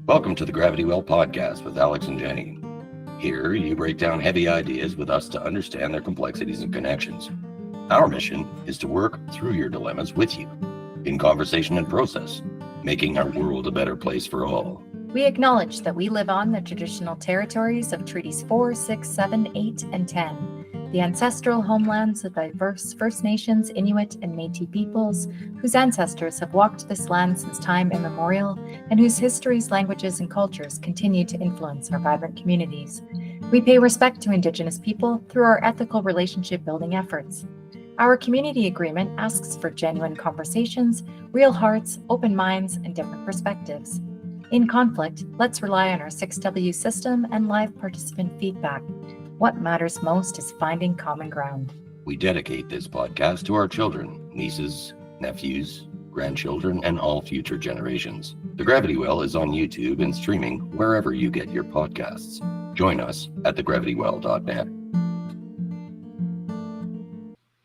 Welcome to the Gravity Well podcast with Alex and Jenny. Here, you break down heavy ideas with us to understand their complexities and connections. Our mission is to work through your dilemmas with you, in conversation and process, making our world a better place for all. We acknowledge that we live on the traditional territories of Treaties 4, 6, 7, 8, and 10, the ancestral homelands of diverse First Nations, Inuit, and Métis peoples, whose ancestors have walked this land since time immemorial, and whose histories, languages, and cultures continue to influence our vibrant communities. We pay respect to Indigenous people through our ethical relationship building efforts. Our community agreement asks for genuine conversations, real hearts, open minds, and different perspectives. In conflict, let's rely on our 6W system and live participant feedback. What matters most is finding common ground. We dedicate this podcast to our children, nieces, nephews, grandchildren, and all future generations. The Gravity Well is on YouTube and streaming wherever you get your podcasts. Join us at thegravitywell.net.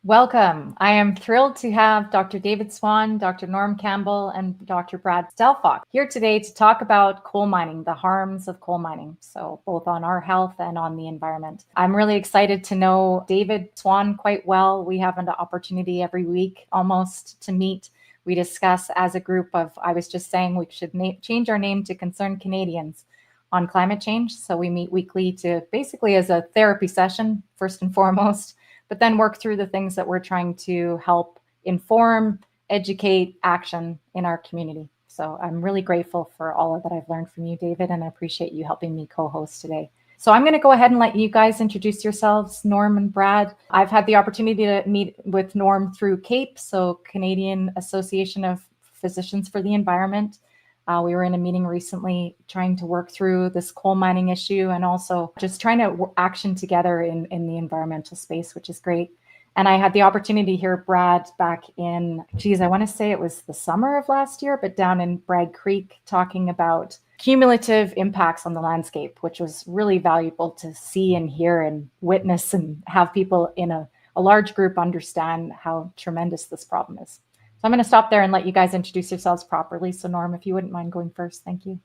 Welcome. I am thrilled to have Dr. David Swann, Dr. Norm Campbell, and Dr. Brad Stelfox here today to talk about coal mining, the harms of coal mining, so both on our health and on the environment. I'm really excited to know David Swann quite well. We have an opportunity every week almost to meet. We discuss as a group of, I was just saying we should change our name to Concerned Canadians on climate change. So we meet weekly to basically as a therapy session, first and foremost, but then work through the things that we're trying to help inform, educate, action in our community. So I'm really grateful for all of that I've learned from you, David, and I appreciate you helping me co-host today. So I'm going to go ahead and let you guys introduce yourselves, Norm and Brad. I've had the opportunity to meet with Norm through CAPE, so Canadian Association of Physicians for the Environment. We were in a meeting recently trying to work through this coal mining issue and also just trying to action together in the environmental space, which is great. And I had the opportunity to hear Brad back in, I want to say it was the summer of last year, but down in Bragg Creek talking about cumulative impacts on the landscape, which was really valuable to see and hear and witness and have people in a large group understand how tremendous this problem is. So I'm going to stop there and let you guys introduce yourselves properly. So Norm, if you wouldn't mind going first, thank you.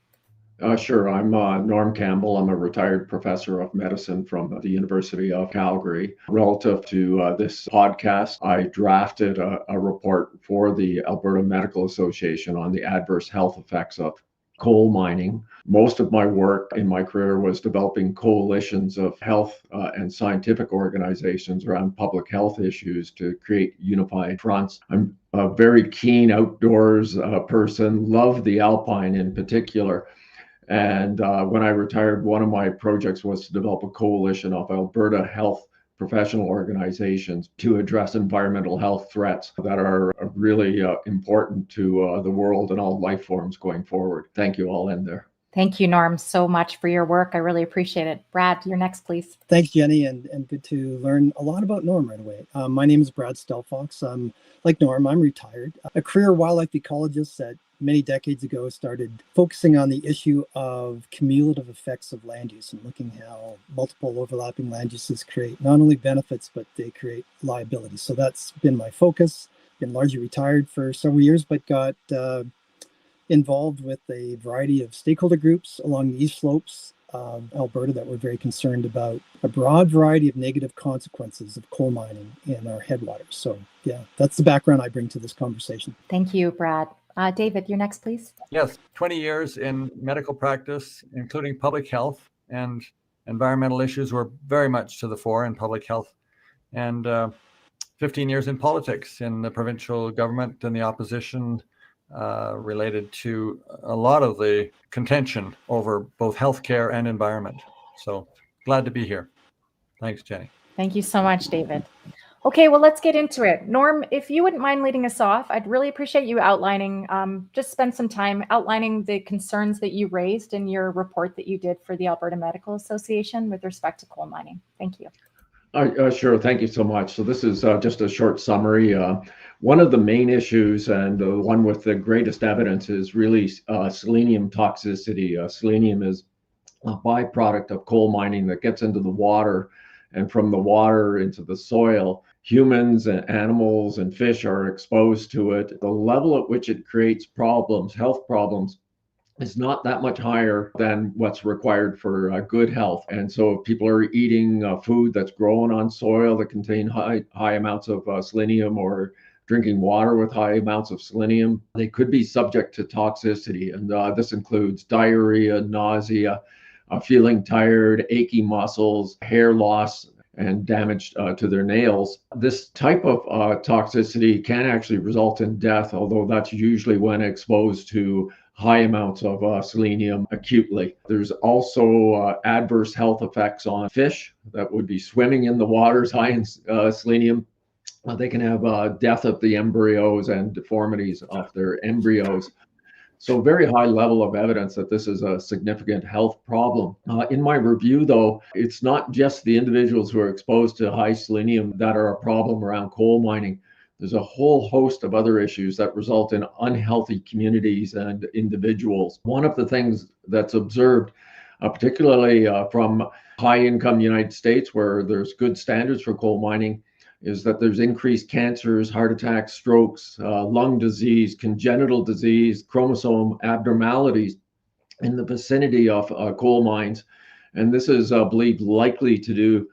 Sure. I'm Norm Campbell. I'm a retired professor of medicine from the University of Calgary. Relative to this podcast, I drafted a report for the Alberta Medical Association on the adverse health effects of coal mining. Most of my work in my career was developing coalitions of health and scientific organizations around public health issues to create unified fronts. I'm a very keen outdoors person, love the alpine in particular. And when I retired, one of my projects was to develop a coalition of Alberta health professional organizations to address environmental health threats that are really important to the world and all life forms going forward. Thank you. I'll end there. Thank you, Norm, so much for your work. I really appreciate it. Brad, you're next, please. Thanks, Jenny, and good to learn a lot about Norm right away. My name is Brad Stelfox. Like Norm, I'm retired. A career wildlife ecologist that many decades ago started focusing on the issue of cumulative effects of land use and looking how multiple overlapping land uses create not only benefits, but they create liability. So that's been my focus. Been largely retired for several years, but got involved with a variety of stakeholder groups along the east slopes of Alberta that were very concerned about a broad variety of negative consequences of coal mining in our headwaters. So yeah, that's the background I bring to this conversation. Thank you, Brad. David, you're next, please. Yes, 20 years in medical practice, including public health, and environmental issues were very much to the fore in public health. And 15 years in politics in the provincial government and the opposition related to a lot of the contention over both healthcare and environment. So glad to be here. Thanks, Jenny. Thank you so much, David. Okay, well, let's get into it. Norm, if you wouldn't mind leading us off, I'd really appreciate you outlining, just spend some time outlining the concerns that you raised in your report that you did for the Alberta Medical Association with respect to coal mining. Thank you. Sure. Thank you so much. So this is just a short summary. One of the main issues and the one with the greatest evidence is really selenium toxicity. Selenium is a byproduct of coal mining that gets into the water, and from the water into the soil. Humans and animals and fish are exposed to it. The level at which it creates problems, health problems, is not that much higher than what's required for good health. And so if people are eating food that's grown on soil that contain high amounts of selenium, or drinking water with high amounts of selenium, they could be subject to toxicity. And this includes diarrhea, nausea, feeling tired, achy muscles, hair loss, and damage to their nails. This type of toxicity can actually result in death, although that's usually when exposed to high amounts of selenium acutely. There's also adverse health effects on fish that would be swimming in the waters high in selenium. They can have death of the embryos and deformities of their embryos. So very high level of evidence that this is a significant health problem. In my review, though, it's not just the individuals who are exposed to high selenium that are a problem around coal mining. There's a whole host of other issues that result in unhealthy communities and individuals. One of the things that's observed, particularly from high-income United States, where there's good standards for coal mining, is that there's increased cancers, heart attacks, strokes, lung disease, congenital disease, chromosome abnormalities in the vicinity of coal mines. And this is believed likely to do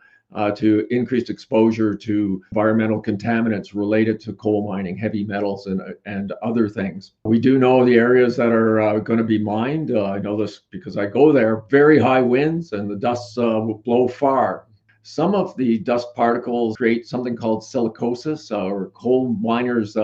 to increased exposure to environmental contaminants related to coal mining, heavy metals, and other things. We do know the areas that are going to be mined. I know this because I go there. Very high winds, and the dusts will blow far. Some of the dust particles create something called silicosis, or coal miners'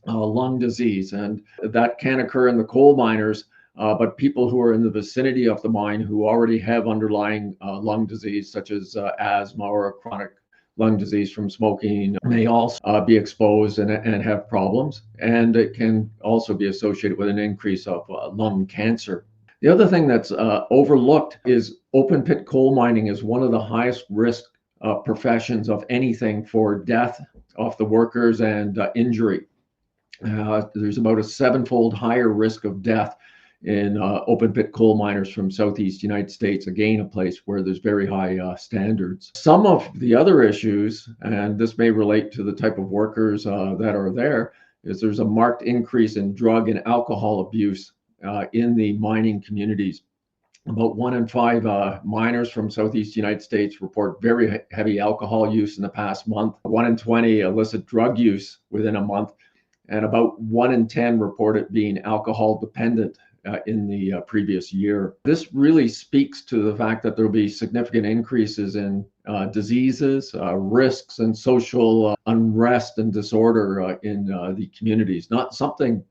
lung disease, and that can occur in the coal miners. But people who are in the vicinity of the mine who already have underlying lung disease, such as asthma or chronic lung disease from smoking, may also be exposed and have problems. And it can also be associated with an increase of lung cancer. The other thing that's overlooked is open pit coal mining is one of the highest risk professions of anything for death of the workers and injury. There's about a 7-fold higher risk of death in open pit coal miners from Southeast United States, again, a place where there's very high standards. Some of the other issues, and this may relate to the type of workers that are there, is there's a marked increase in drug and alcohol abuse in the mining communities. About 1 in 5 miners from Southeast United States report very heavy alcohol use in the past month, 1 in 20 illicit drug use within a month, and about 1 in 10 report it being alcohol dependent in the previous year. This really speaks to the fact that there will be significant increases in diseases, risks, and social unrest and disorder in the communities. Not something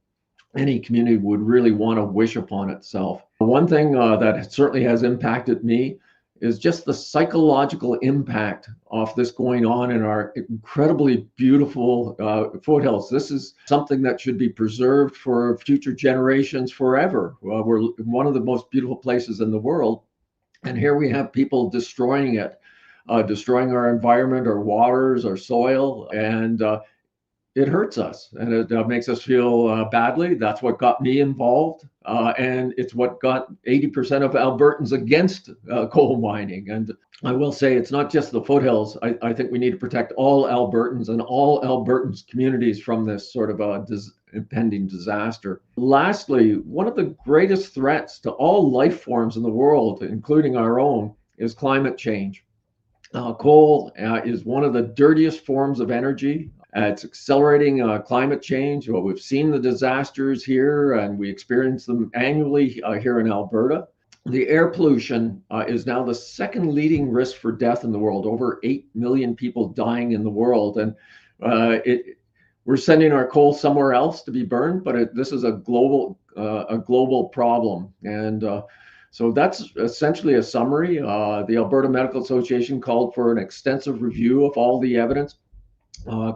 any community would really want to wish upon itself. One thing that certainly has impacted me is just the psychological impact of this going on in our incredibly beautiful foothills. This is something that should be preserved for future generations forever. We're one of the most beautiful places in the world, and here we have people destroying it, destroying our environment, our waters, our soil, and it hurts us, and it makes us feel badly. That's what got me involved, and it's what got 80% of Albertans against coal mining. And I will say it's not just the foothills. I think we need to protect all Albertans and all Albertans' communities from this sort of impending disaster. Lastly, one of the greatest threats to all life forms in the world, including our own, is climate change. Coal is one of the dirtiest forms of energy. It's accelerating climate change. Well, we've seen the disasters here, and we experience them annually here in Alberta. The air pollution is now the second leading risk for death in the world. Over 8 million people dying in the world, and we're sending our coal somewhere else to be burned. But this is a global problem, and so that's essentially a summary. The Alberta Medical Association called for an extensive review of all the evidence.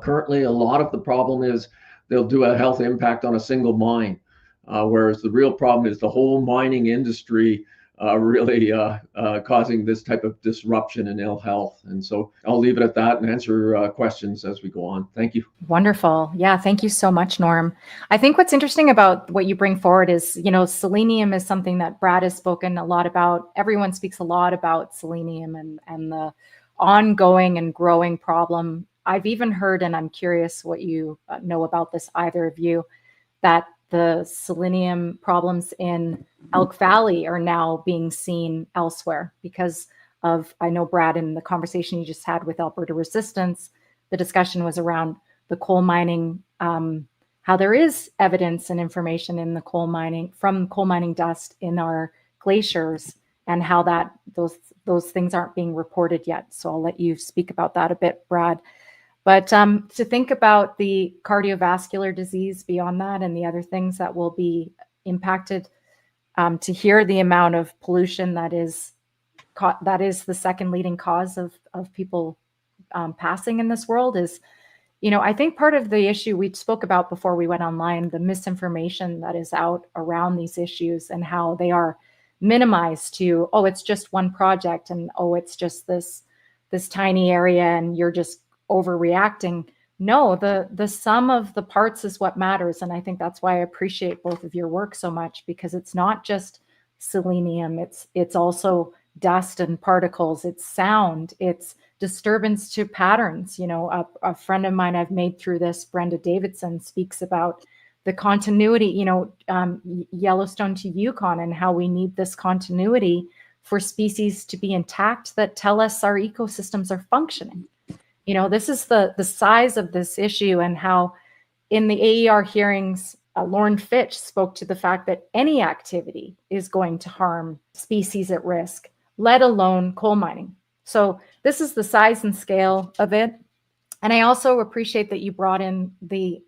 Currently, a lot of the problem is they'll do a health impact on a single mine, whereas the real problem is the whole mining industry really causing this type of disruption and ill health. And so I'll leave it at that and answer questions as we go on. Thank you. Wonderful. Yeah, thank you so much, Norm. I think what's interesting about what you bring forward is, selenium is something that Brad has spoken a lot about. Everyone speaks a lot about selenium and the ongoing and growing problem. I've even heard, and I'm curious what you know about this, either of you, that the selenium problems in Elk Valley are now being seen elsewhere because of, I know, Brad, in the conversation you just had with Alberta Resistance, the discussion was around the coal mining, how there is evidence and information in the coal mining, from coal mining dust in our glaciers, and how that those things aren't being reported yet. So I'll let you speak about that a bit, Brad. But to think about the cardiovascular disease beyond that and the other things that will be impacted, to hear the amount of pollution that is the second leading cause of people passing in this world is, I think part of the issue we spoke about before we went online, the misinformation that is out around these issues and how they are minimized to, oh, it's just one project, and oh, it's just this tiny area and you're just overreacting. No, the sum of the parts is what matters. And I think that's why I appreciate both of your work so much, because it's not just selenium, it's also dust and particles, it's sound, it's disturbance to patterns. A friend of mine I've made through this, Brenda Davidson, speaks about the continuity, Yellowstone to Yukon, and how we need this continuity for species to be intact that tell us our ecosystems are functioning. This is the size of this issue, and how in the AER hearings, Lauren Fitch spoke to the fact that any activity is going to harm species at risk, let alone coal mining. So this is the size and scale of it. And I also appreciate that you brought in the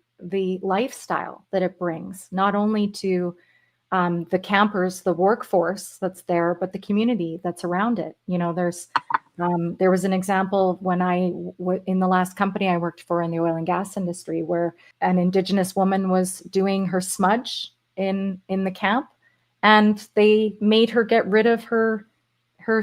lifestyle that it brings, not only to the campers, the workforce that's there, but the community that's around it. There was an example when in the last company I worked for in the oil and gas industry, where an Indigenous woman was doing her smudge in the camp, and they made her get rid of her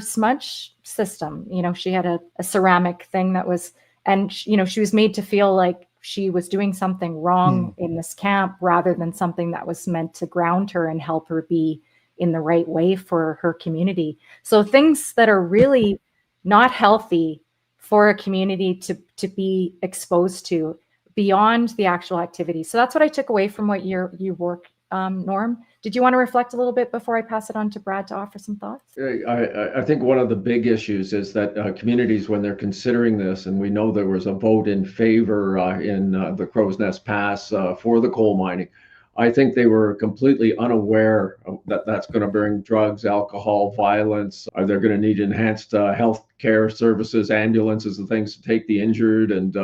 smudge system. She had a ceramic thing that was, and she was made to feel like she was doing something wrong in this camp, rather than something that was meant to ground her and help her be in the right way for her community. So things that are really not healthy for a community to be exposed to beyond the actual activity. So that's what I took away from what you work, Norm. Did you want to reflect a little bit before I pass it on to Brad to offer some thoughts? I think one of the big issues is that communities, when they're considering this, and we know there was a vote in favor in the Crow's Nest Pass for the coal mining, I think they were completely unaware that that's going to bring drugs, alcohol, violence. They're going to need enhanced health care services, ambulances, and things to take the injured and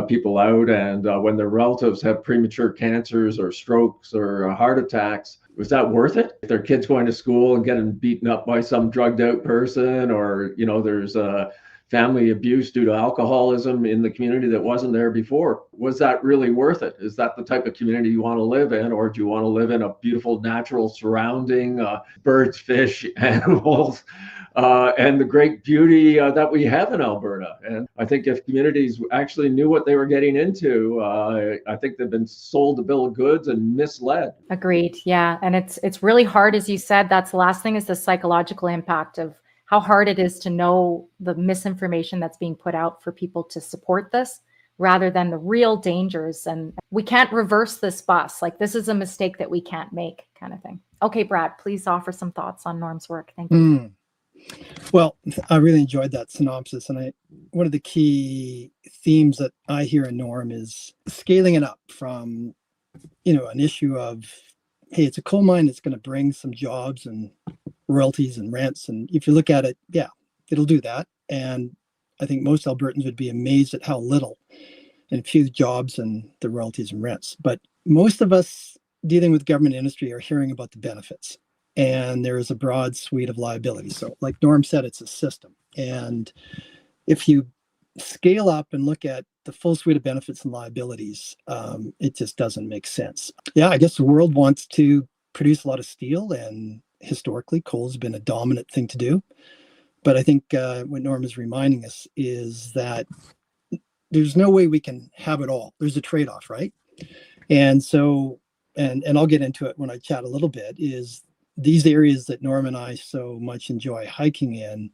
people out. And when their relatives have premature cancers or strokes or heart attacks, was that worth it? If their kids going to school and getting beaten up by some drugged out person, or there's family abuse due to alcoholism in the community that wasn't there before, was that really worth it? Is that the type of community you want to live in, or do you want to live in a beautiful natural surrounding, birds, fish, animals, and the great beauty that we have in Alberta? And I think if communities actually knew what they were getting into, I think they've been sold a bill of goods and misled. Agreed. Yeah. And it's really hard, as you said. That's the last thing, is the psychological impact of how hard it is to know the misinformation that's being put out for people to support this, rather than the real dangers. And we can't reverse this bus. Like, this is a mistake that we can't make, kind of thing. Okay, Brad, please offer some thoughts on Norm's work. Thank you. Well, I really enjoyed that synopsis. And one of the key themes that I hear in Norm is scaling it up from, an issue of, hey, it's a coal mine that's going to bring some jobs and royalties and rents. And if you look at it, yeah, it'll do that. And I think most Albertans would be amazed at how little and few jobs and the royalties and rents. But most of us dealing with government industry are hearing about the benefits. And there is a broad suite of liability. So like Norm said, it's a system. And if you scale up and look at the full suite of benefits and liabilities, it just doesn't make sense. Yeah, I guess the world wants to produce a lot of steel, and historically coal has been a dominant thing to do. But I think what Norm is reminding us is that there's no way we can have it all. There's a trade-off, right? And so, and I'll get into it when I chat a little bit, is these areas that Norm and I so much enjoy hiking in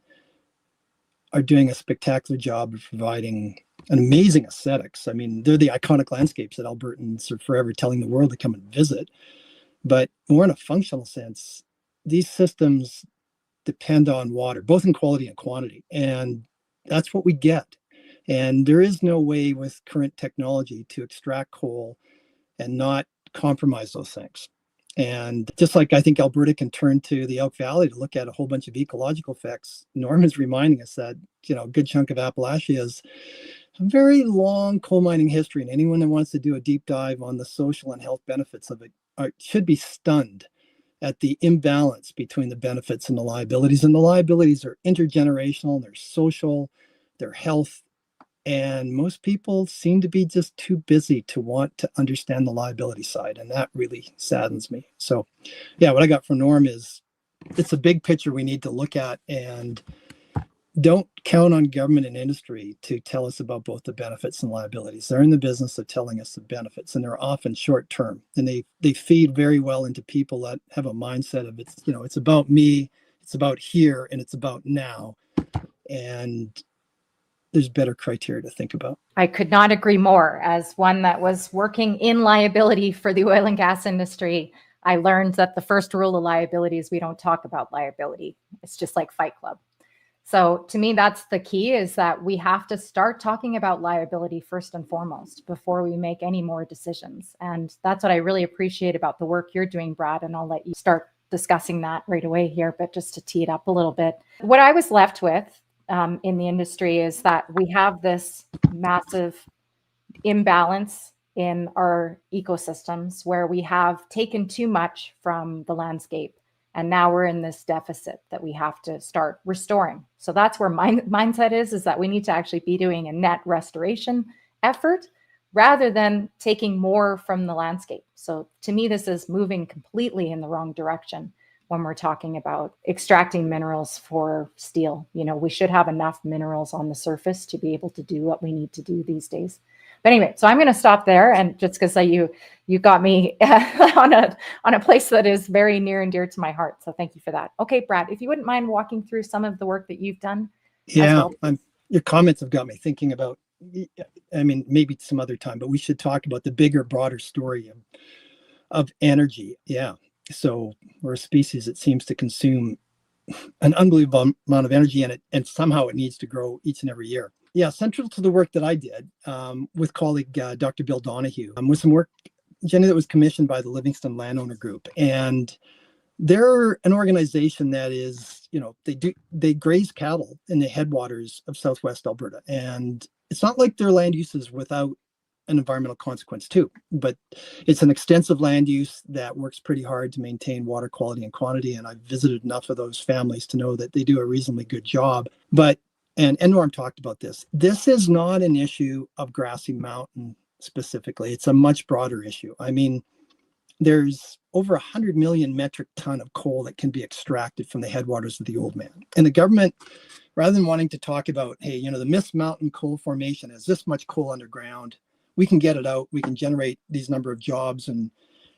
are doing a spectacular job of providing and amazing aesthetics. I mean, they're the iconic landscapes that Albertans are forever telling the world to come and visit. But more in a functional sense, these systems depend on water, both in quality and quantity. And that's what we get. And there is no way with current technology to extract coal and not compromise those things. And just like I think Alberta can turn to the Elk Valley to look at a whole bunch of ecological effects, Norm is reminding us that, a good chunk of Appalachia is a very long coal mining history. And anyone that wants to do a deep dive on the social and health benefits of it should be stunned at the imbalance between the benefits and the liabilities. And the liabilities are intergenerational, they're social, they're health. And most people seem to be just too busy to want to understand the liability side. And that really saddens me. So, yeah, what I got from Norm is it's a big picture we need to look at, and don't count on government and industry to tell us about both the benefits and liabilities. They're in the business of telling us the benefits, and they're often short term. And they feed very well into people that have a mindset of it's about me, it's about here, and it's about now. And there's better criteria to think about. I could not agree more. As one that was working in liability for the oil and gas industry, I learned that the first rule of liability is we don't talk about liability. It's just like Fight Club. So to me, that's the key, is that we have to start talking about liability first and foremost before we make any more decisions. And that's what I really appreciate about the work you're doing, Brad. And I'll let you start discussing that right away here, but just to tee it up a little bit. What I was left with in the industry is that we have this massive imbalance in our ecosystems where we have taken too much from the landscape. And now we're in this deficit that we have to start restoring. So that's where my mindset is that we need to actually be doing a net restoration effort rather than taking more from the landscape. So to me, this is moving completely in the wrong direction when we're talking about extracting minerals for steel. We should have enough minerals on the surface to be able to do what we need to do these days. But anyway, so I'm going to stop there, and just because you got me on a place that is very near and dear to my heart. So thank you for that. Okay, Brad, if you wouldn't mind walking through some of the work that you've done. Yeah, your comments have got me thinking about, maybe some other time, but we should talk about the bigger, broader story of energy. Yeah. So we're a species that seems to consume an unbelievable amount of energy, and somehow it needs to grow each and every year. Yeah, central to the work that I did with colleague Dr. Bill Donahue was some work, Jenny, that was commissioned by the Livingston Landowner Group. And they're an organization that is, they graze cattle in the headwaters of Southwest Alberta. And it's not like their land use is without an environmental consequence too, but it's an extensive land use that works pretty hard to maintain water quality and quantity. And I've visited enough of those families to know that they do a reasonably good job. But and Norm talked about this. This is not an issue of Grassy Mountain specifically. It's a much broader issue. I mean, there's over 100 million metric ton of coal that can be extracted from the headwaters of the Oldman. And the government, rather than wanting to talk about, hey, the Miss Mountain coal formation has this much coal underground, we can get it out, we can generate these number of jobs and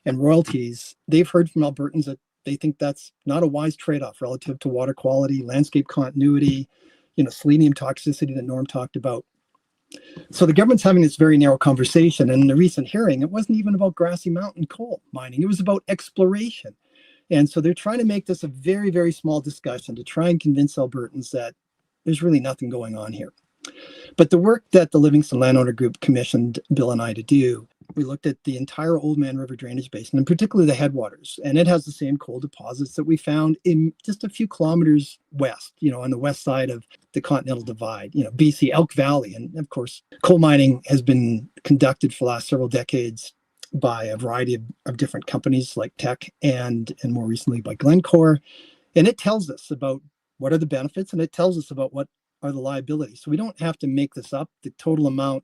royalties. They've heard from Albertans that they think that's not a wise trade-off relative to water quality, landscape continuity, selenium toxicity that Norm talked about. So the government's having this very narrow conversation. And in the recent hearing, it wasn't even about Grassy Mountain coal mining. It was about exploration. And so they're trying to make this a very, very small discussion to try and convince Albertans that there's really nothing going on here. But the work that the Livingston Landowner Group commissioned Bill and I to do, we looked at the entire Oldman River drainage basin, and particularly the headwaters. And it has the same coal deposits that we found in just a few kilometers west, on the west side of the Continental Divide, BC, Elk Valley. And of course, coal mining has been conducted for the last several decades by a variety of different companies like Teck and more recently by Glencore. And it tells us about what are the benefits, and it tells us about what are the liabilities. So we don't have to make this up. The total amount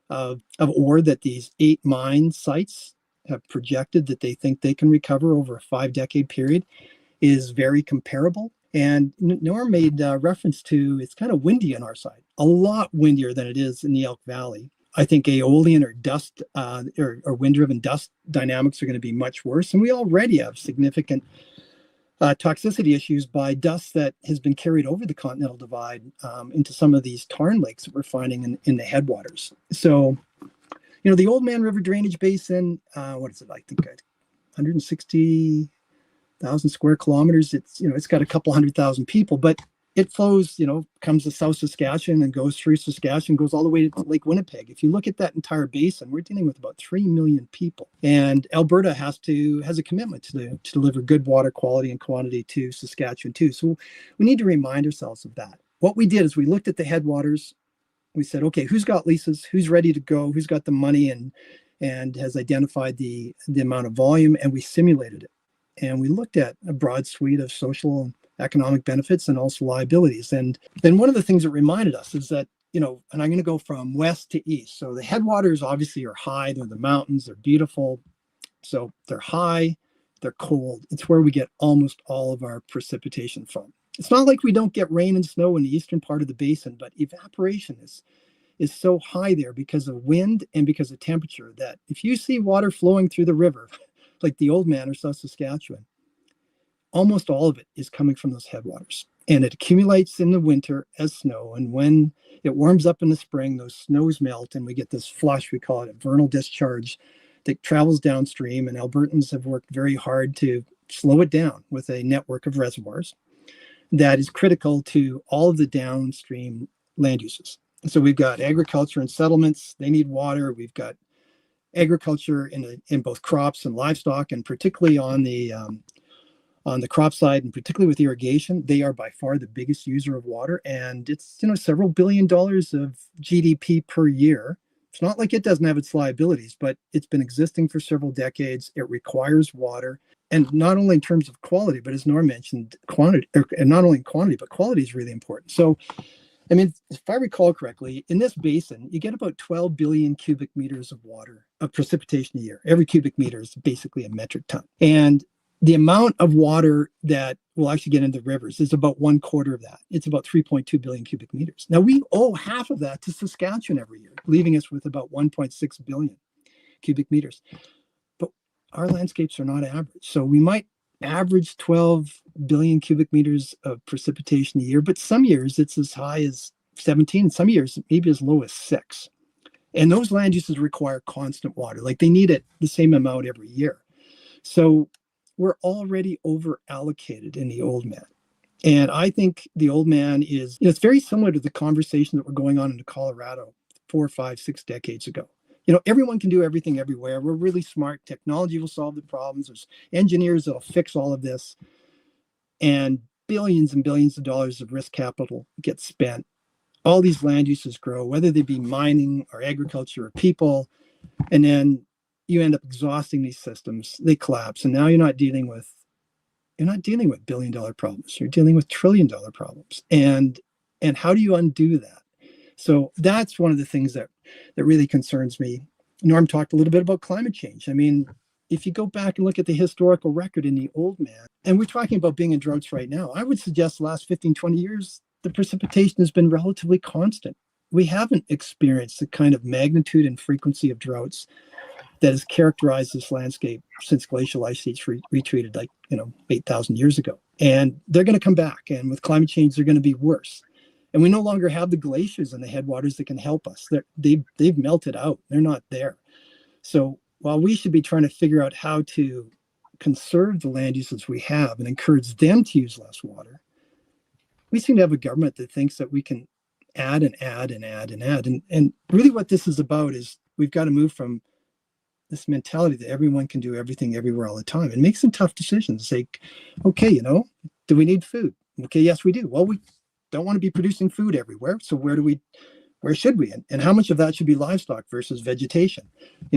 of ore that these 8 mine sites have projected that they think they can recover over a 5-decade period is very comparable. And Norm made reference to, it's kind of windy on our side, a lot windier than it is in the Elk Valley. I think aeolian or dust or wind-driven dust dynamics are going to be much worse. And we already have significant toxicity issues by dust that has been carried over the Continental Divide into some of these tarn lakes that we're finding in the headwaters. So, the Old Man River Drainage Basin, what is it? I think 160,000 square kilometers. It's got a couple 100,000 people, but it flows, comes to South Saskatchewan and goes through Saskatchewan, goes all the way to Lake Winnipeg. If you look at that entire basin, we're dealing with about 3 million people. And Alberta has a commitment to deliver good water quality and quantity to Saskatchewan too. So we need to remind ourselves of that. What we did is we looked at the headwaters. We said, okay, who's got leases? Who's ready to go? Who's got the money and has identified the amount of volume? And we simulated it. And we looked at a broad suite of social and economic benefits and also liabilities. And then one of the things that reminded us is that, and I'm going to go from west to east. So the headwaters obviously are high. They're the mountains. They're beautiful. So they're high. They're cold. It's where we get almost all of our precipitation from. It's not like we don't get rain and snow in the eastern part of the basin, but evaporation is so high there because of wind and because of temperature that if you see water flowing through the river, like the Old Man or South Saskatchewan, almost all of it is coming from those headwaters. And it accumulates in the winter as snow. And when it warms up in the spring, those snows melt and we get this flush, we call it a vernal discharge, that travels downstream. And Albertans have worked very hard to slow it down with a network of reservoirs that is critical to all of the downstream land uses. So we've got agriculture and settlements. They need water. We've got agriculture in both crops and livestock, and particularly on the crop side, and particularly with irrigation, they are by far the biggest user of water. And it's, several $1 billion of GDP per year. It's not like it doesn't have its liabilities, but it's been existing for several decades. It requires water. And not only in terms of quality, but as Norm mentioned, quantity, and not only in quantity, but quality is really important. So, if I recall correctly, in this basin, you get about 12 billion cubic meters of water, of precipitation a year. Every cubic meter is basically a metric ton. And the amount of water that will actually get into the rivers is about 1/4 of that. It's about 3.2 billion cubic meters. Now, we owe half of that to Saskatchewan every year, leaving us with about 1.6 billion cubic meters. But our landscapes are not average. So we might average 12 billion cubic meters of precipitation a year, but some years it's as high as 17, some years maybe as low as 6. And those land uses require constant water. Like they need it the same amount every year. So we're already over allocated in the Old Man. And I think the Old Man is, it's very similar to the conversation that were going on in Colorado 4, 5, 6 decades ago. Everyone can do everything everywhere. We're really smart. Technology will solve the problems. There's engineers that'll fix all of this. And billions and billions of dollars of risk capital get spent. All these land uses grow, whether they be mining or agriculture or people. And then you end up exhausting these systems. They collapse. And now you're not dealing with $1 billion problems. You're dealing with $1 trillion problems. And how do you undo that? So that's one of the things that really concerns me. Norm talked a little bit about climate change. If you go back and look at the historical record in the Old Man, and we're talking about being in droughts right now, I would suggest the last 15, 20 years, the precipitation has been relatively constant. We haven't experienced the kind of magnitude and frequency of droughts that has characterized this landscape since glacial ice sheets retreated 8,000 years ago. And they're going to come back. And with climate change, they're going to be worse. And we no longer have the glaciers and the headwaters that can help us. They've melted out. They're not there. So while we should be trying to figure out how to conserve the land uses we have and encourage them to use less water, we seem to have a government that thinks that we can add and add and add and add. And really what this is about is we've got to move from this mentality that everyone can do everything everywhere all the time and make some tough decisions. Say, okay, do we need food? Okay, yes, we do. Well, we don't want to be producing food everywhere. So where should we? And how much of that should be livestock versus vegetation?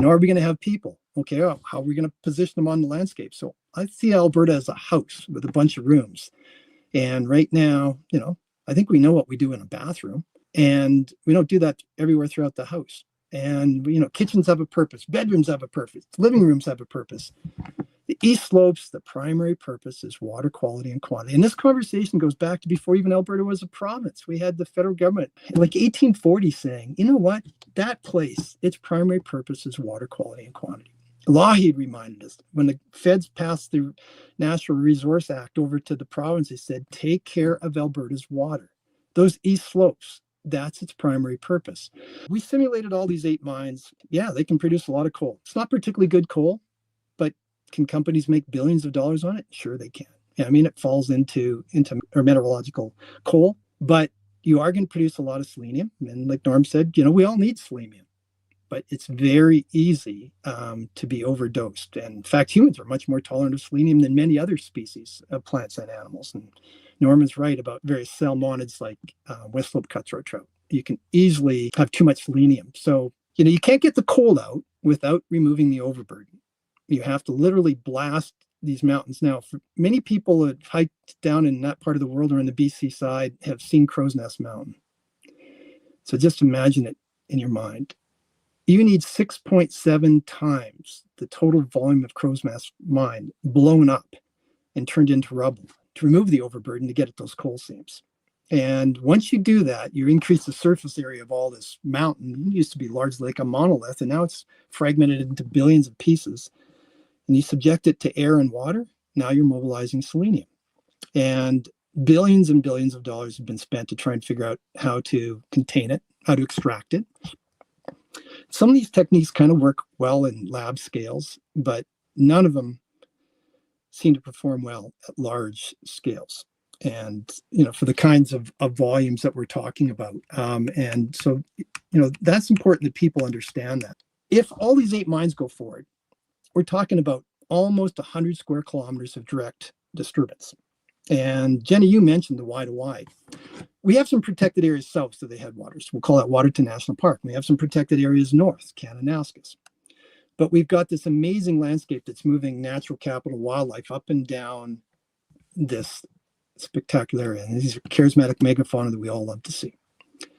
Are we going to have people? Okay, how are we going to position them on the landscape? So I see Alberta as a house with a bunch of rooms. And right now, I think we know what we do in a bathroom, and we don't do that everywhere throughout the house. And, kitchens have a purpose, bedrooms have a purpose, living rooms have a purpose. The East Slopes, the primary purpose is water quality and quantity. And this conversation goes back to before even Alberta was a province. We had the federal government, like 1840, saying, you know what, that place, its primary purpose is water quality and quantity. Lougheed reminded us when the feds passed the Natural Resource Act over to the province, they said, take care of Alberta's water. Those east slopes, that's its primary purpose. We simulated all these 8 mines. Yeah, they can produce a lot of coal. It's not particularly good coal, but can companies make billions of dollars on it? Sure, they can. Yeah, I mean, it falls into or mineralogical coal, but you are going to produce a lot of selenium. And like Norm said, we all need selenium. But it's very easy to be overdosed. And in fact, humans are much more tolerant of selenium than many other species of plants and animals. And Norman's right about various salmonids like West Slope cutthroat trout. You can easily have too much selenium. So, you can't get the coal out without removing the overburden. You have to literally blast these mountains. Now, for many people that hiked down in that part of the world or in the BC side have seen Crow's Nest Mountain. So just imagine it in your mind. You need 6.7 times the total volume of Crow's Nest mine blown up and turned into rubble to remove the overburden to get at those coal seams. And once you do that, you increase the surface area of all this mountain. It used to be largely like a monolith, and now it's fragmented into billions of pieces. And you subject it to air and water, now you're mobilizing selenium. And billions and billions of dollars have been spent to try and figure out how to contain it, how to extract it. Some of these techniques kind of work well in lab scales, but none of them seem to perform well at large scales. And, for the kinds of volumes that we're talking about. And so, that's important that people understand that. If all these 8 mines go forward, we're talking about almost 100 square kilometers of direct disturbance. And Jenny, you mentioned the wide. We have some protected areas south of the headwaters. We'll call that Waterton National Park. We have some protected areas north, Kananaskis. But we've got this amazing landscape that's moving natural capital wildlife up and down this spectacular area. And these are charismatic megafauna that we all love to see.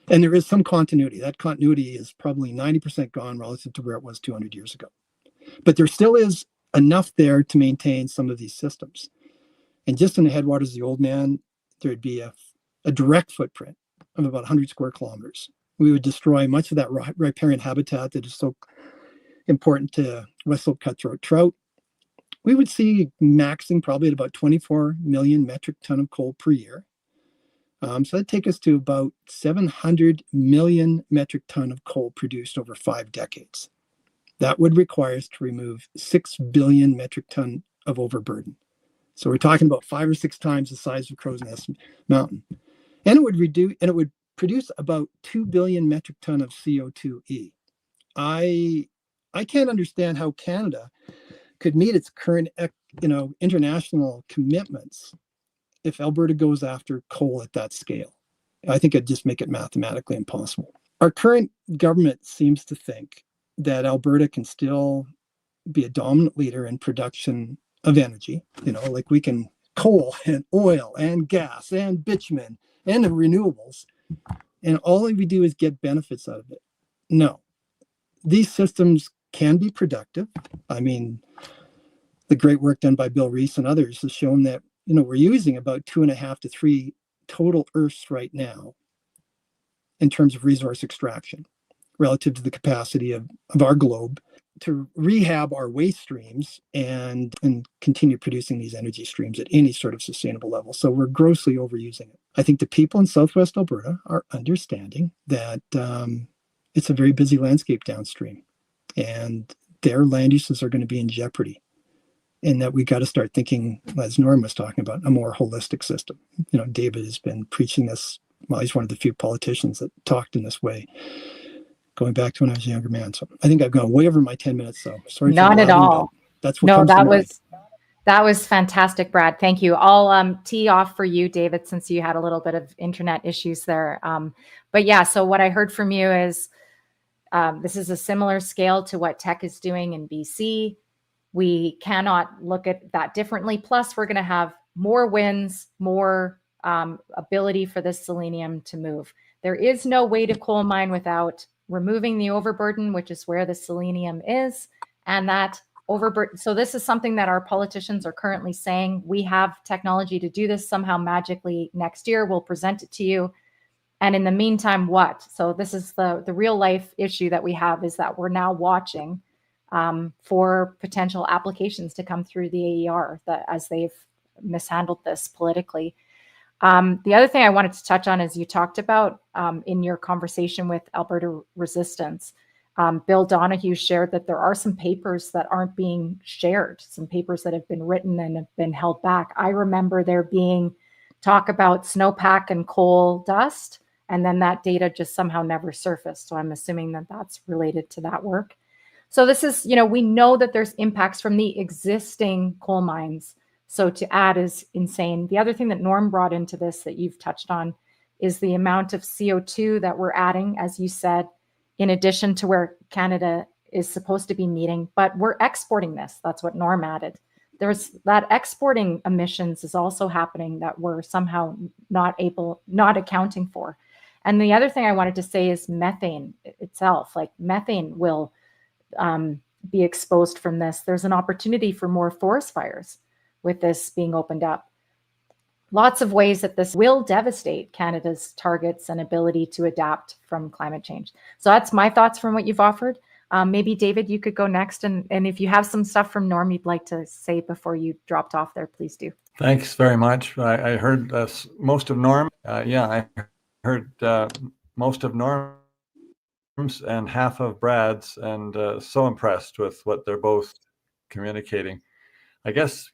And there is some continuity. That continuity is probably 90% gone relative to where it was 200 years ago. But there still is enough there to maintain some of these systems. And just in the headwaters of the Old Man, there'd be a direct footprint of about 100 square kilometers. We would destroy much of that riparian habitat that is so important to West Slope cutthroat trout. We would see maxing probably at about 24 million metric ton of coal per year. So that'd take us to about 700 million metric ton of coal produced over 5 decades. That would require us to remove 6 billion metric ton of overburden. So we're talking about 5 or 6 times the size of Crow's Nest Mountain. And it would produce about 2 billion metric ton of CO2e. I can't understand how Canada could meet its current international commitments if Alberta goes after coal at that scale. I think it'd just make it mathematically impossible. Our current government seems to think that Alberta can still be a dominant leader in production of energy, like we can coal and oil and gas and bitumen and the renewables, and all we do is get benefits out of it. No, these systems can be productive. I mean, the great work done by Bill Reese and others has shown that, we're using about 2.5 to 3 total Earths right now in terms of resource extraction relative to the capacity of our globe to rehab our waste streams and continue producing these energy streams at any sort of sustainable level. So we're grossly overusing it. I think the people in Southwest Alberta are understanding that it's a very busy landscape downstream, and their land uses are going to be in jeopardy. And that we got to start thinking, as Norm was talking about, a more holistic system. David has been preaching this. Well, he's one of the few politicians that talked in this way, going back to when I was a younger man. So I think I've gone way over my 10 minutes. So sorry. Not at all. That's what comes to mind. That was fantastic, Brad. Thank you. I'll tee off for you, David, since you had a little bit of internet issues there. But yeah, so what I heard from you is this is a similar scale to what Teck is doing in BC. We cannot look at that differently. Plus, we're going to have more winds, more ability for this selenium to move. There is no way to coal mine without removing the overburden, which is where the selenium is, and that overburden. So this is something that our politicians are currently saying. We have technology to do this somehow magically next year. We'll present it to you. And in the meantime, what? So this is the real life issue that we have, is that we're now watching for potential applications to come through the AER as they've mishandled this politically. The other thing I wanted to touch on is you talked about in your conversation with Alberta Resistance, Bill Donahue shared that there are some papers that aren't being shared, some papers that have been written and have been held back. I remember there being talk about snowpack and coal dust, and then that data just somehow never surfaced. So I'm assuming that that's related to that work. So this is, we know that there's impacts from the existing coal mines. So to add is insane. The other thing that Norm brought into this that you've touched on is the amount of CO2 that we're adding, as you said, in addition to where Canada is supposed to be meeting, but we're exporting this. That's what Norm added. There's that exporting emissions is also happening that we're somehow not accounting for. And the other thing I wanted to say is methane itself, like methane will be exposed from this. There's an opportunity for more forest fires with this being opened up. Lots of ways that this will devastate Canada's targets and ability to adapt from climate change. So that's my thoughts from what you've offered. Maybe David, you could go next. And if you have some stuff from Norm you'd like to say before you dropped off there, please do. Thanks very much. I heard most of Norm. I heard most of Norm's and half of Brad's, and so impressed with what they're both communicating. I guess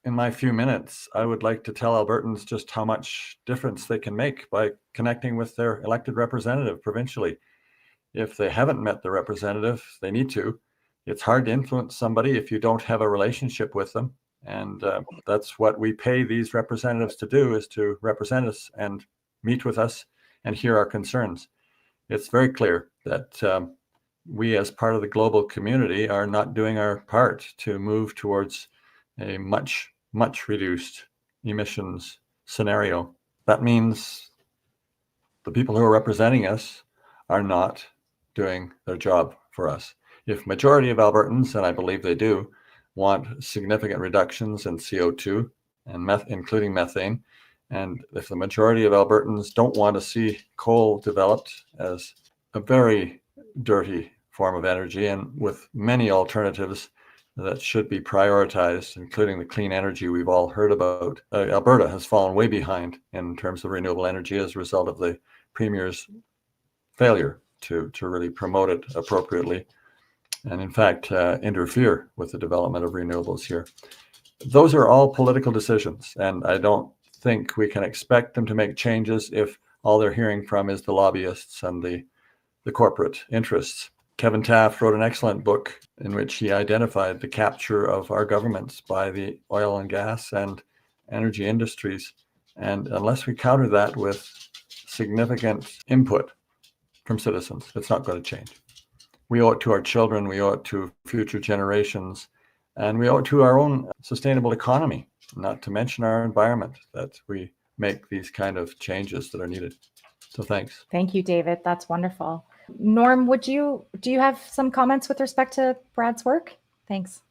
in my few minutes, I would like to tell Albertans just how much difference they can make by connecting with their elected representative provincially. If they haven't met the representative, they need to. It's hard to influence somebody if you don't have a relationship with them. And that's what we pay these representatives to do, is to represent us and meet with us and hear our concerns. It's very clear that we as part of the global community are not doing our part to move towards a much reduced emissions scenario. That means the people who are representing us are not doing their job for us. If majority of Albertans, and I believe they do, want significant reductions in CO2 and including methane, and if the majority of Albertans don't want to see coal developed as a very dirty form of energy and with many alternatives that should be prioritized, including the clean energy we've all heard about. Alberta has fallen way behind in terms of renewable energy as a result of the Premier's failure to really promote it appropriately and, in fact, interfere with the development of renewables here. Those are all political decisions, and I don't think we can expect them to make changes if all they're hearing from is the lobbyists and the corporate interests. Kevin Taft wrote an excellent book in which he identified the capture of our governments by the oil and gas and energy industries. And unless we counter that with significant input from citizens, it's not going to change. We owe it to our children, we owe it to future generations, and we owe it to our own sustainable economy, not to mention our environment, that we make these kind of changes that are needed. So thanks. Thank you, David. That's wonderful. Norm, do you have some comments with respect to Brad's work? Thanks.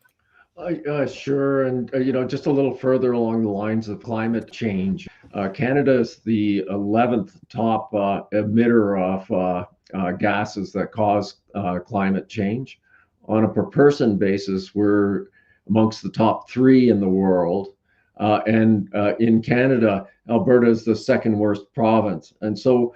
Sure. And, just a little further along the lines of climate change, Canada is the 11th top emitter of gases that cause climate change. On a per person basis, we're amongst the top 3 in the world. And in Canada, Alberta is the second worst province. And so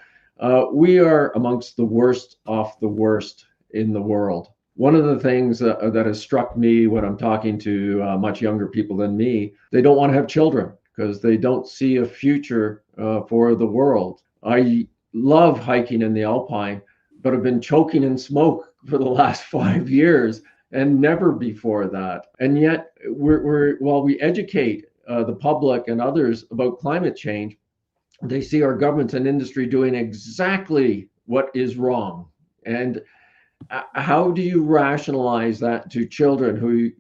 we are amongst the worst of the worst in the world. One of the things that has struck me when I'm talking to much younger people than me, they don't want to have children because they don't see a future for the world. I love hiking in the Alpine, but I've been choking in smoke for the last 5 years and never before that. And yet, while we educate the public and others about climate change, they see our governments and industry doing exactly what is wrong. And how do you rationalize that to children who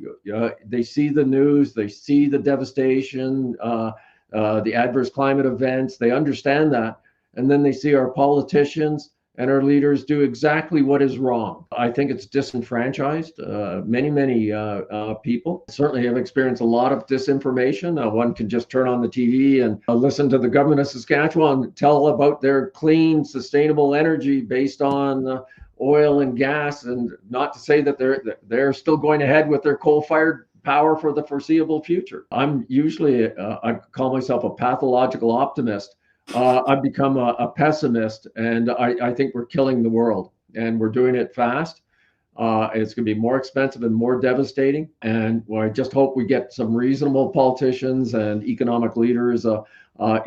they see the news, they see the devastation, the adverse climate events, they understand that, and then they see our politicians and our leaders do exactly what is wrong? I think it's disenfranchised many people. Certainly have experienced a lot of disinformation. One can just turn on the TV and listen to the government of Saskatchewan tell about their clean, sustainable energy based on oil and gas, and not to say that they're still going ahead with their coal-fired power for the foreseeable future. I'm usually, I call myself a pathological optimist. I've become a pessimist, and I think we're killing the world, and we're doing it fast. It's going to be more expensive and more devastating. And I just hope we get some reasonable politicians and economic leaders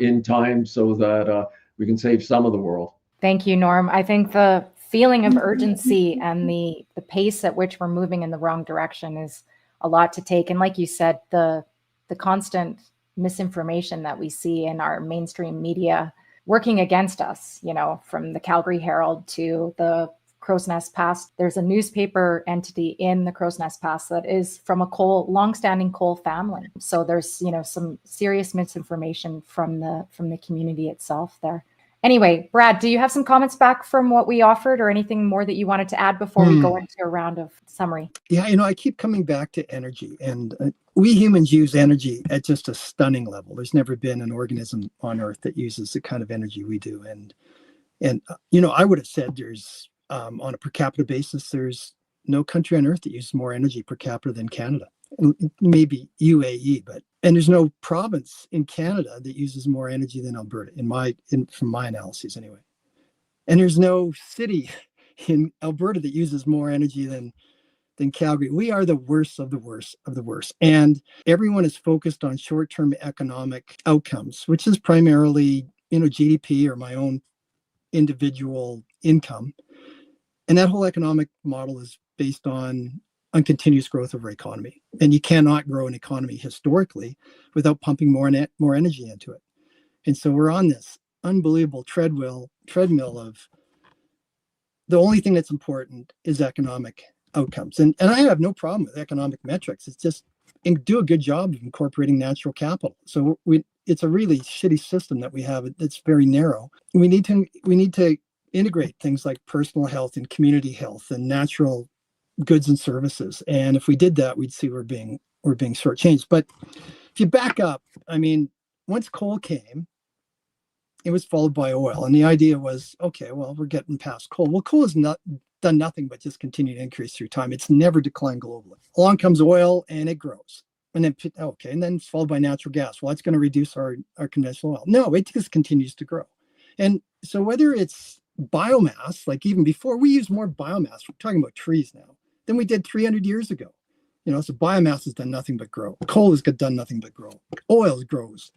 in time so that we can save some of the world. Thank you, Norm. I think the feeling of urgency and the pace at which we're moving in the wrong direction is a lot to take. And like you said, the constant misinformation that we see in our mainstream media working against us, from the Calgary Herald to the Crow's Nest Pass. There's a newspaper entity in the Crow's Nest Pass that is from a longstanding coal family. So there's, some serious misinformation from the community itself there. Anyway, Brad, do you have some comments back from what we offered or anything more that you wanted to add before we go into a round of summary? Yeah, I keep coming back to energy, and we humans use energy at just a stunning level. There's never been an organism on Earth that uses the kind of energy we do. And I would have said there's, on a per capita basis, there's no country on Earth that uses more energy per capita than Canada. Maybe UAE, and there's no province in Canada that uses more energy than Alberta, from my analyses anyway. And there's no city in Alberta that uses more energy than Calgary. We are the worst of the worst of the worst. And everyone is focused on short-term economic outcomes, which is primarily, GDP or my own individual income. And that whole economic model is based on continuous growth of our economy. And you cannot grow an economy historically without pumping more energy into it. And so we're on this unbelievable treadmill of the only thing that's important is economic outcomes. And I have no problem with economic metrics. It's just do a good job of incorporating natural capital. So it's a really shitty system that we have. It's very narrow. We need to integrate things like personal health and community health and natural goods and services. And if we did that, we'd see we're being shortchanged. But if you back up, once coal came, it was followed by oil. And the idea was, okay, well, we're getting past coal. Well, coal has not done nothing but just continue to increase through time. It's never declined globally. Along comes oil and it grows. And then, and then it's followed by natural gas. Well, that's going to reduce our conventional oil. No, it just continues to grow. And so whether it's biomass, like even before, we use more biomass. We're talking about trees now than we did 300 years ago. So biomass has done nothing but grow. Coal has done nothing but grow. Oil grows.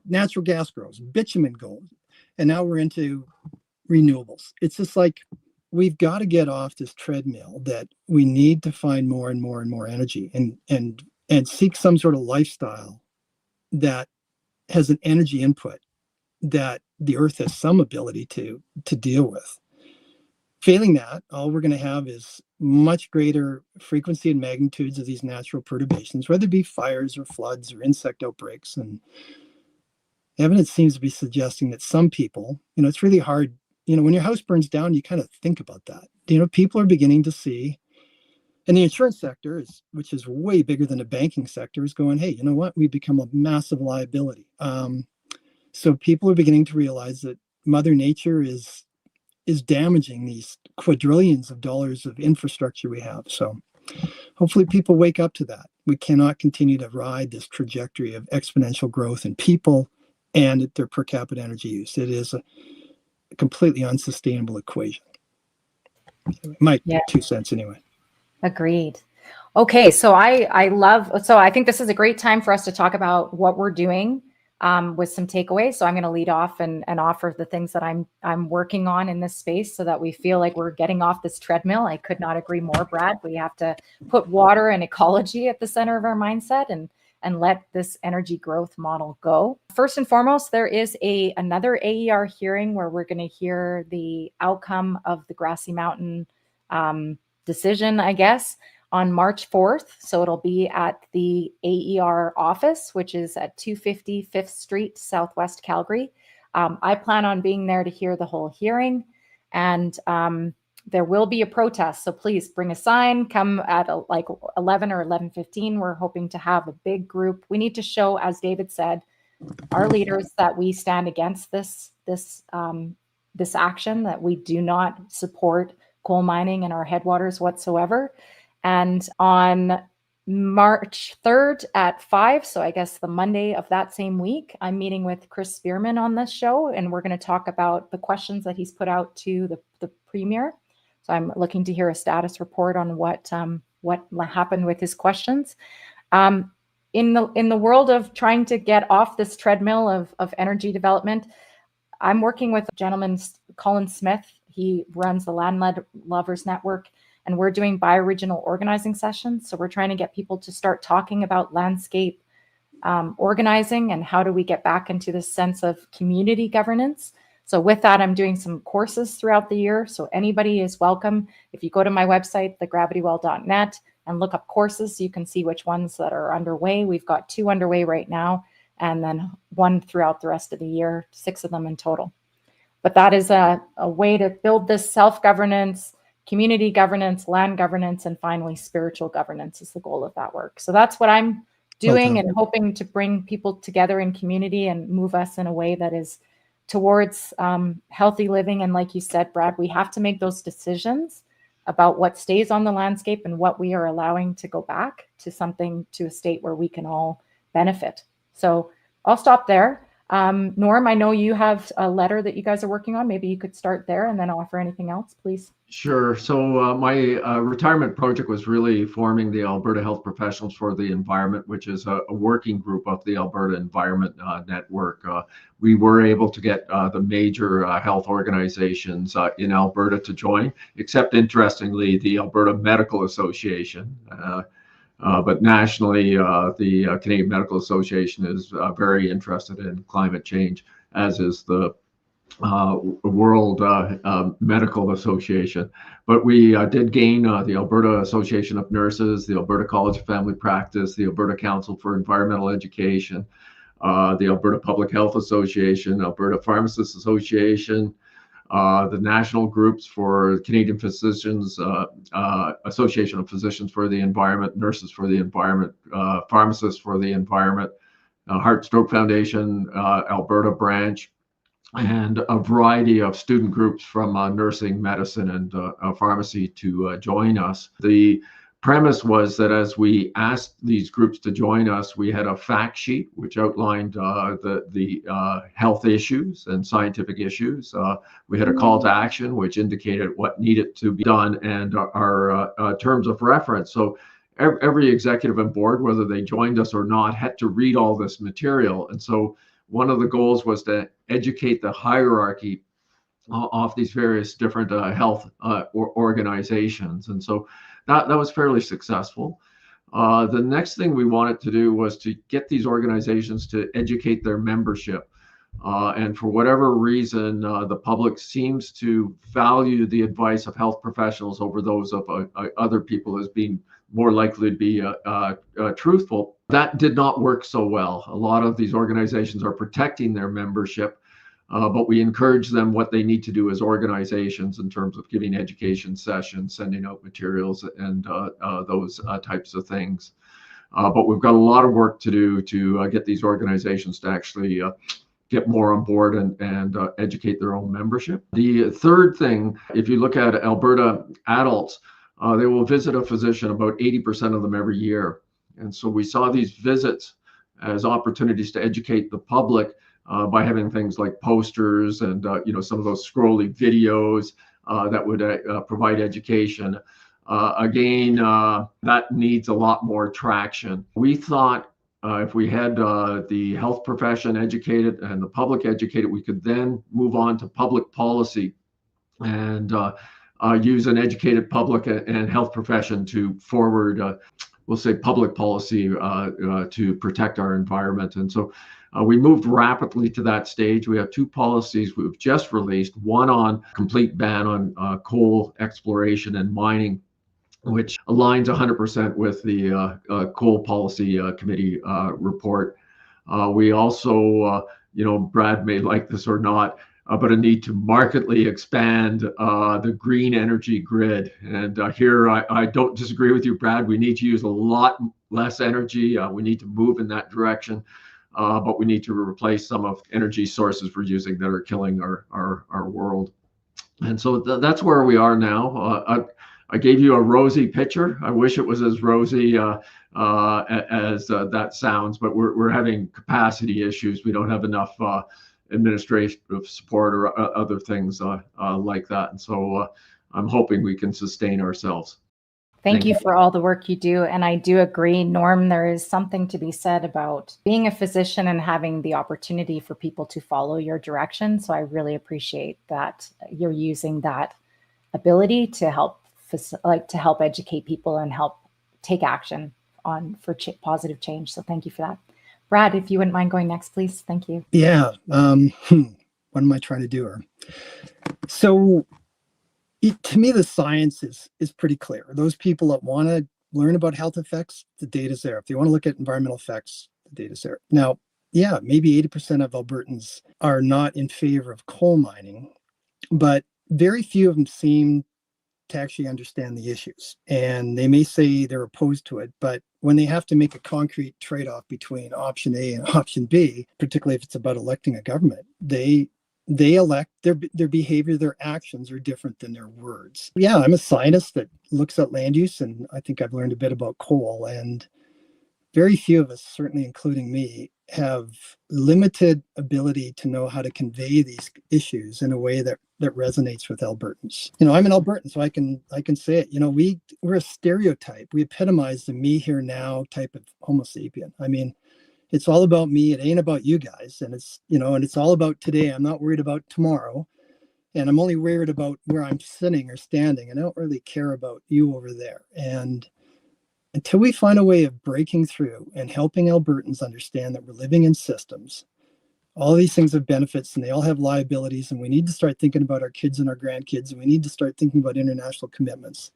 Natural gas grows. Bitumen goes. And now we're into renewables. It's just like we've got to get off this treadmill that we need to find more and more and more energy and seek some sort of lifestyle that has an energy input that the Earth has some ability to deal with. Failing that, all we're going to have is much greater frequency and magnitudes of these natural perturbations, whether it be fires or floods or insect outbreaks. And evidence seems to be suggesting that some people, it's really hard, when your house burns down, you kind of think about that. People are beginning to see, and the insurance sector, which is way bigger than the banking sector, is going, hey, you know what? We've become a massive liability. So people are beginning to realize that Mother Nature is damaging these quadrillions of dollars of infrastructure we have. So hopefully people wake up to that. We cannot continue to ride this trajectory of exponential growth in people and their per capita energy use. It is a completely unsustainable equation. My 2 cents anyway. Agreed. Okay, so I think this is a great time for us to talk about what we're doing with some takeaways. So I'm going to lead off and offer the things that I'm working on in this space so that we feel like we're getting off this treadmill. I could not agree more, Brad. We have to put water and ecology at the center of our mindset and let this energy growth model go. First and foremost, there is another AER hearing where we're going to hear the outcome of the Grassy Mountain decision, I guess, on March 4th. So it'll be at the AER office, which is at 250 5th Street, Southwest Calgary. I plan on being there to hear the whole hearing, and there will be a protest. So please bring a sign, come at like 11 or 11:15. We're hoping to have a big group. We need to show, as David said, our leaders that we stand against this action, that we do not support coal mining in our headwaters whatsoever. And on March 3rd at 5, so I guess the Monday of that same week, I'm meeting with Chris Spearman on this show, and we're going to talk about the questions that he's put out to the Premier. So I'm looking to hear a status report on what happened with his questions. In the world of trying to get off this treadmill of energy development, I'm working with a gentleman, Colin Smith. He runs the Land Lovers Network, and we're doing bioregional organizing sessions. So we're trying to get people to start talking about landscape organizing and how do we get back into this sense of community governance. So with that, I'm doing some courses throughout the year. So anybody is welcome. If you go to my website, thegravitywell.net, and look up courses, you can see which ones that are underway. We've got 2 underway right now, and then 1 throughout the rest of the year, 6 of them in total. But that is a way to build this self-governance, community governance, land governance, and finally spiritual governance is the goal of that work. So that's what I'm doing and hoping to bring people together in community and move us in a way that is towards healthy living. And like you said, Brad, we have to make those decisions about what stays on the landscape and what we are allowing to go back to a state where we can all benefit. So I'll stop there. Norm, I know you have a letter that you guys are working on. Maybe you could start there and then offer anything else, please. Sure. So my retirement project was really forming the Alberta Health Professionals for the Environment, which is a working group of the Alberta Environment Network. We were able to get the major health organizations in Alberta to join, except interestingly, the Alberta Medical Association. But nationally, the Canadian Medical Association is very interested in climate change, as is the World Medical Association. But we did gain the Alberta Association of Nurses, the Alberta College of Family Practice, the Alberta Council for Environmental Education, the Alberta Public Health Association, Alberta Pharmacists Association, the national groups for Canadian Physicians, Association of Physicians for the Environment, Nurses for the Environment, Pharmacists for the Environment, Heart Stroke Foundation, Alberta branch, and a variety of student groups from nursing, medicine, and pharmacy to join us. The premise was that as we asked these groups to join us, we had a fact sheet which outlined the health issues and scientific issues. We had a call to action which indicated what needed to be done and our terms of reference. So every executive and board, whether they joined us or not, had to read all this material. And so one of the goals was to educate the hierarchy of these various different health organizations. And so that was fairly successful. The next thing we wanted to do was to get these organizations to educate their membership. And for whatever reason, the public seems to value the advice of health professionals over those of other people as being more likely to be truthful. That did not work so well. A lot of these organizations are protecting their membership, but we encourage them what they need to do as organizations in terms of giving education sessions, sending out materials, and those types of things. But we've got a lot of work to do to get these organizations to actually get more on board and educate their own membership. The third thing, if you look at Alberta adults, they will visit a physician, about 80% of them every year. And so we saw these visits as opportunities to educate the public by having things like posters and some of those scrolly videos that would provide education. Again, that needs a lot more traction. We thought if we had the health profession educated and the public educated, we could then move on to public policy and use an educated public and health profession to forward, we'll say, public policy to protect our environment. And so we moved rapidly to that stage. We have 2 policies we've just released, one on complete ban on coal exploration and mining, which aligns 100% with the Coal Policy Committee report. We also, Brad may like this or not, but a need to markedly expand the green energy grid. And here I don't disagree with you, Brad. We need to use a lot less energy. We need to move in that direction, but we need to replace some of energy sources we're using that are killing our world. And so that's where we are now. I gave you a rosy picture. I wish it was as rosy as that sounds, but we're having capacity issues. We don't have enough administrative support or other things like that. And so I'm hoping we can sustain ourselves. Thank you for all the work you do. And I do agree, Norm, there is something to be said about being a physician and having the opportunity for people to follow your direction. So I really appreciate that you're using that ability to help educate people and help take action for positive change. So thank you for that. Brad, if you wouldn't mind going next, please. Thank you. Yeah. What am I trying to do here? So to me, the science is pretty clear. Those people that want to learn about health effects, the data's there. If they want to look at environmental effects, the data's there. Now, yeah, maybe 80% of Albertans are not in favor of coal mining, but very few of them seem to actually understand the issues. And they may say they're opposed to it, but when they have to make a concrete trade-off between option A and option B, particularly if it's about electing a government, they elect their behavior, their actions are different than their words. Yeah, I'm a scientist that looks at land use, and I think I've learned a bit about coal, and very few of us, certainly including me, have limited ability to know how to convey these issues in a way that resonates with Albertans. I'm an Albertan, so I can say it. We're a stereotype. We epitomize the me here now type of Homo sapien. I mean, it's all about me. It ain't about you guys. And it's all about today. I'm not worried about tomorrow. And I'm only worried about where I'm sitting or standing. And I don't really care about you over there. And until we find a way of breaking through and helping Albertans understand that we're living in systems, all these things have benefits and they all have liabilities. And we need to start thinking about our kids and our grandkids. And we need to start thinking about international commitments.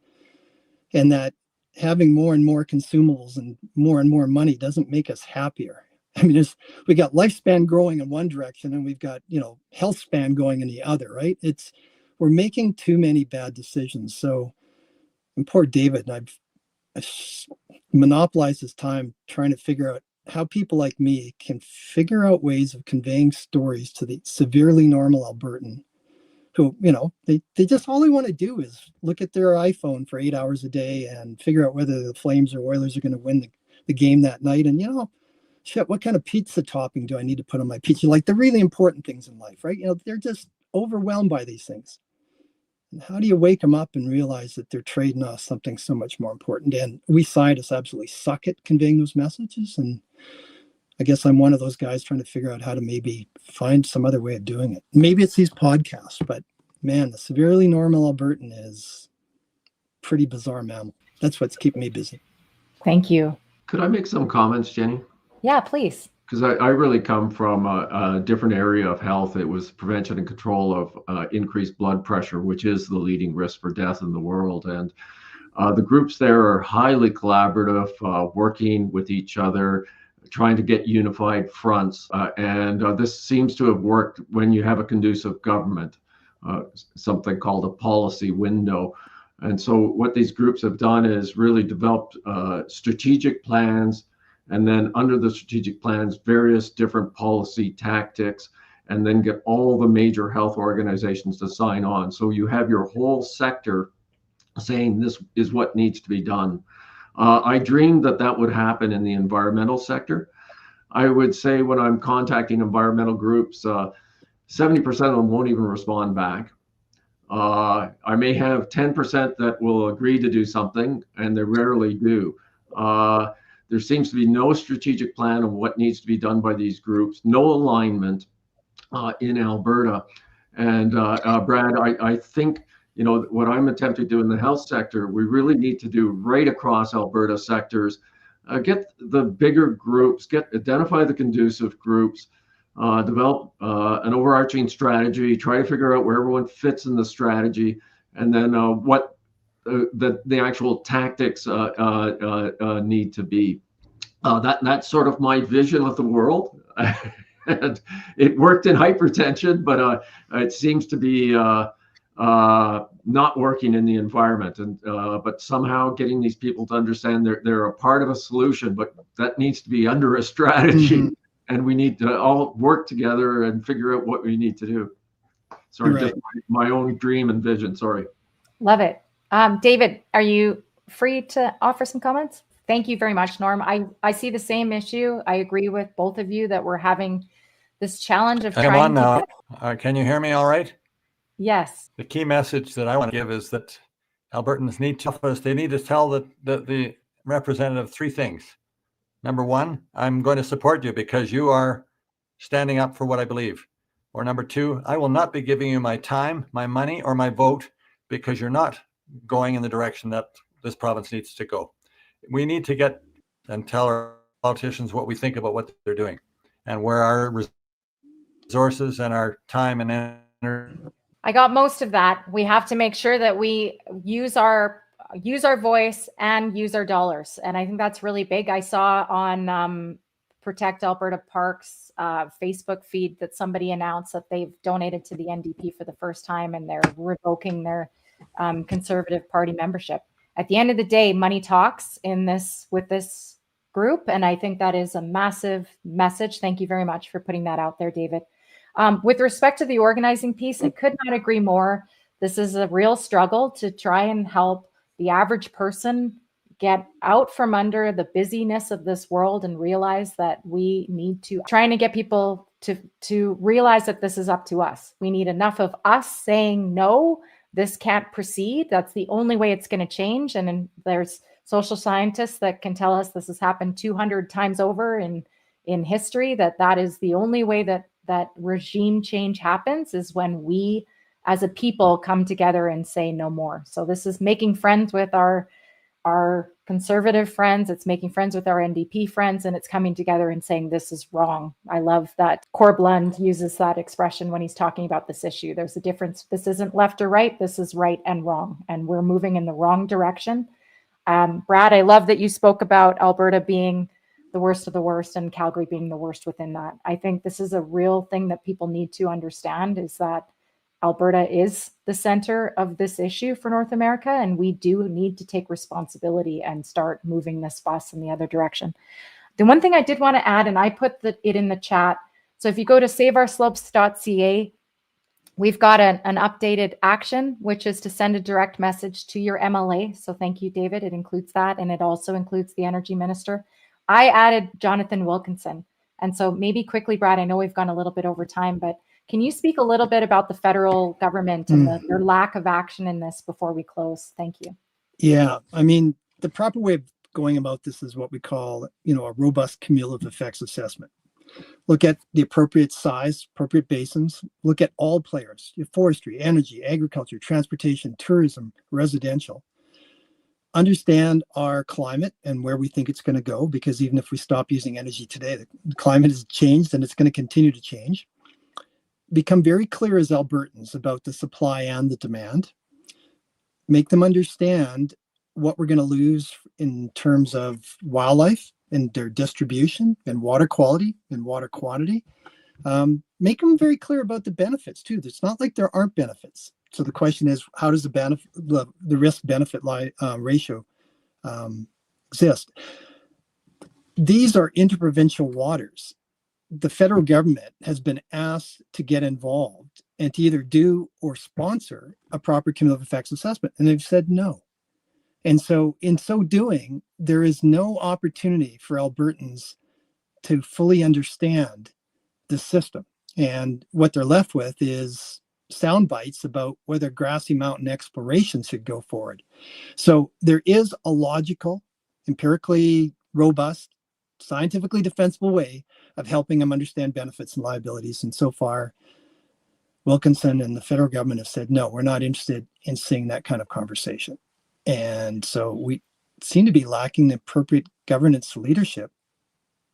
And that having more and more consumables and more money doesn't make us happier. I mean, we got lifespan growing in one direction and we've got, health span going in the other, right? We're making too many bad decisions. So, and poor David, and I've monopolized his time trying to figure out how people like me can figure out ways of conveying stories to the severely normal Albertan who, they just, all they want to do is look at their iPhone for 8 hours a day and figure out whether the Flames or Oilers are going to win the game that night. And, shit, what kind of pizza topping do I need to put on my pizza? Like the really important things in life, right? They're just overwhelmed by these things. And how do you wake them up and realize that they're trading off something so much more important? And we scientists absolutely suck at conveying those messages. And I guess I'm one of those guys trying to figure out how to maybe find some other way of doing it. Maybe it's these podcasts, but man, the severely normal Albertan is pretty bizarre mammal. That's what's keeping me busy. Thank you. Could I make some comments, Jenny? Yeah, please. Because I really come from a different area of health. It was prevention and control of increased blood pressure, which is the leading risk for death in the world. And the groups there are highly collaborative, working with each other, trying to get unified fronts. And this seems to have worked when you have a conducive government, something called a policy window. And so what these groups have done is really developed strategic plans, and then under the strategic plans, various different policy tactics, and then get all the major health organizations to sign on. So you have your whole sector saying this is what needs to be done. I dreamed that would happen in the environmental sector. I would say when I'm contacting environmental groups, 70% of them won't even respond back. I may have 10% that will agree to do something, and they rarely do. There seems to be no strategic plan of what needs to be done by these groups, no alignment in Alberta. And Brad, I think, what I'm attempting to do in the health sector, we really need to do right across Alberta sectors, get the bigger groups, identify the conducive groups, develop an overarching strategy, try to figure out where everyone fits in the strategy, and then what the actual tactics need to be. That's sort of my vision of the world. And it worked in hypertension, but it seems to be not working in the environment. And but somehow getting these people to understand they're a part of a solution, but that needs to be under a strategy. Mm-hmm. And we need to all work together and figure out what we need to do. Sorry, You're just my own dream and vision. Sorry. Love it. David, are you free to offer some comments? Thank you very much, Norm. I see the same issue. I agree with both of you that we're having this challenge of I'm trying on now. to. Can you hear me all right? Yes. The key message that I want to give is that Albertans need to they need to tell the representative three things. Number one, I'm going to support you because you are standing up for what I believe. Or number two, I will not be giving you my time, my money, or my vote because you're not going in the direction that this province needs to go. We need to get and tell our politicians what we think about what they're doing and where our resources and our time and energy. I got most of that. We have to make sure that we use our voice and use our dollars. And I think that's really big. I saw on Protect Alberta Parks Facebook feed that somebody announced that they've donated to the NDP for the first time and they're revoking their Conservative Party membership. At the end of the day, money talks with this group. And I think that is a massive message. Thank you very much for putting that out there, David. With respect to the organizing piece, I could not agree more. This is a real struggle to try and help the average person get out from under the busyness of this world and realize that we need to trying to get people to realize that this is up to us. We need enough of us saying, no, this can't proceed. That's the only way it's going to change. And there's social scientists that can tell us this has happened 200 times over in history, that is the only way that regime change happens is when we as a people come together and say no more. So this is making friends with our Conservative friends, it's making friends with our NDP friends, and it's coming together and saying this is wrong. I love that Corblund uses that expression when he's talking about this issue. There's a difference. This isn't left or right, this is right and wrong, and we're moving in the wrong direction. Brad, I love that you spoke about Alberta being the worst of the worst and Calgary being the worst within that. I think this is a real thing that people need to understand, is that Alberta is the center of this issue for North America, and we do need to take responsibility and start moving this bus in the other direction. The one thing I did want to add, and I put it in the chat, so if you go to saveourslopes.ca, we've got an updated action, which is to send a direct message to your MLA. So thank you, David. It includes that, and it also includes the Energy Minister. I added Jonathan Wilkinson. And so maybe quickly, Brad, I know we've gone a little bit over time, but can you speak a little bit about the federal government and their lack of action in this before we close? Thank you. Yeah, I mean, the proper way of going about this is what we call, a robust cumulative effects assessment. Look at the appropriate size, appropriate basins, look at all players, forestry, energy, agriculture, transportation, tourism, residential. Understand our climate and where we think it's going to go, because even if we stop using energy today, the climate has changed and it's going to continue to change. Become very clear as Albertans about the supply and the demand. Make them understand what we're going to lose in terms of wildlife and their distribution and water quality and water quantity. Make them very clear about the benefits too. It's not like there aren't benefits. So the question is, how does the risk-benefit ratio exist? These are interprovincial waters. The federal government has been asked to get involved and to either do or sponsor a proper cumulative effects assessment, and they've said no. And so in so doing, there is no opportunity for Albertans to fully understand the system. And what they're left with is sound bites about whether Grassy Mountain exploration should go forward. So there is a logical, empirically robust, scientifically defensible way of helping them understand benefits and liabilities. And so far, Wilkinson and the federal government have said, no, we're not interested in seeing that kind of conversation. And so we seem to be lacking the appropriate governance leadership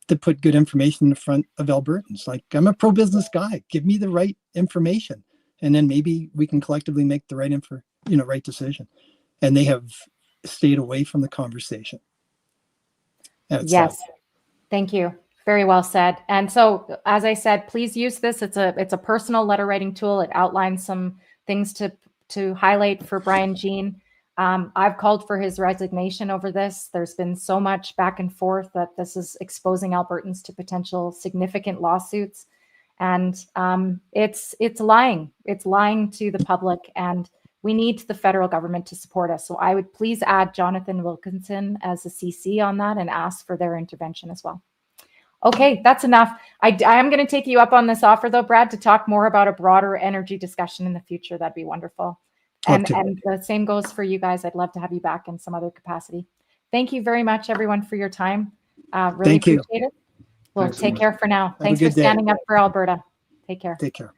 to put good information in the front of Albertans. Like, I'm a pro-business guy. Give me the right information, and then maybe we can collectively make the right decision. And they have stayed away from the conversation. Yes, thank you. Very well said. And so, as I said, please use this. It's a personal letter writing tool. It outlines some things to highlight for Brian Jean. I've called for his resignation over this. There's been so much back and forth that this is exposing Albertans to potential significant lawsuits. And it's lying. It's lying to the public, and we need the federal government to support us. So I would please add Jonathan Wilkinson as a CC on that and ask for their intervention as well. Okay, that's enough. I am going to take you up on this offer, though, Brad, to talk more about a broader energy discussion in the future. That'd be wonderful. And the same goes for you guys. I'd love to have you back in some other capacity. Thank you very much, everyone, for your time. Really appreciate it. Well, take care for now. Thanks for standing up for Alberta. Take care. Take care.